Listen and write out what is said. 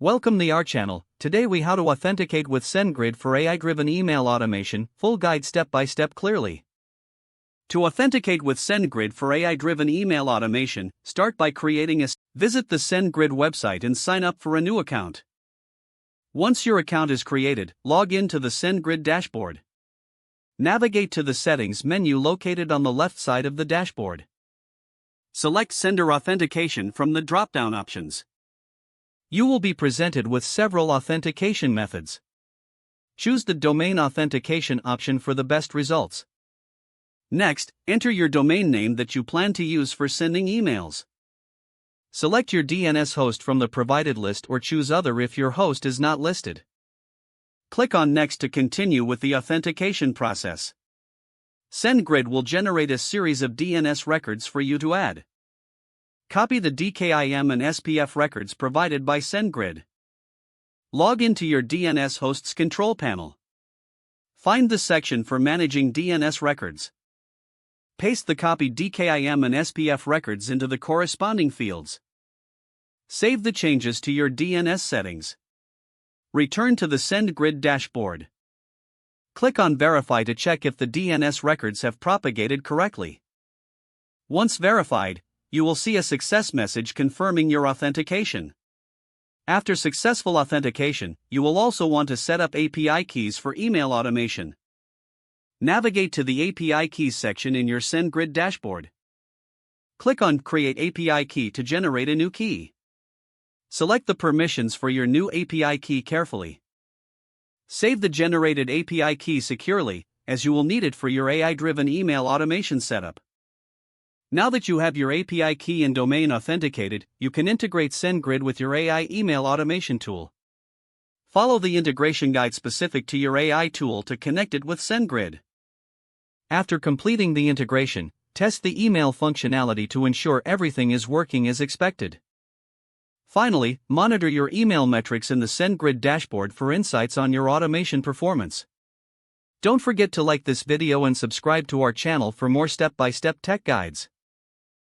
Welcome to our channel. Today we how to authenticate with SendGrid for AI-driven email automation, full guide step-by-step clearly. To authenticate with SendGrid for AI-driven email automation, start by creating visit the SendGrid website and sign up for a new account. Once your account is created, log in to the SendGrid dashboard. Navigate to the settings menu located on the left side of the dashboard. Select Sender Authentication from the drop-down options. You will be presented with several authentication methods. Choose the domain authentication option for the best results. Next, enter your domain name that you plan to use for sending emails. Select your DNS host from the provided list or choose other if your host is not listed. Click on Next to continue with the authentication process. SendGrid will generate a series of DNS records for you to add. Copy the DKIM and SPF records provided by SendGrid. Log into your DNS host's control panel. Find the section for managing DNS records. Paste the copied DKIM and SPF records into the corresponding fields. Save the changes to your DNS settings. Return to the SendGrid dashboard. Click on Verify to check if the DNS records have propagated correctly. Once verified, you will see a success message confirming your authentication. After successful authentication, you will also want to set up API keys for email automation. Navigate to the API Keys section in your SendGrid dashboard. Click on Create API Key to generate a new key. Select the permissions for your new API key carefully. Save the generated API key securely, as you will need it for your AI-driven email automation setup. Now that you have your API key and domain authenticated, you can integrate SendGrid with your AI email automation tool. Follow the integration guide specific to your AI tool to connect it with SendGrid. After completing the integration, test the email functionality to ensure everything is working as expected. Finally, monitor your email metrics in the SendGrid dashboard for insights on your automation performance. Don't forget to like this video and subscribe to our channel for more step-by-step tech guides.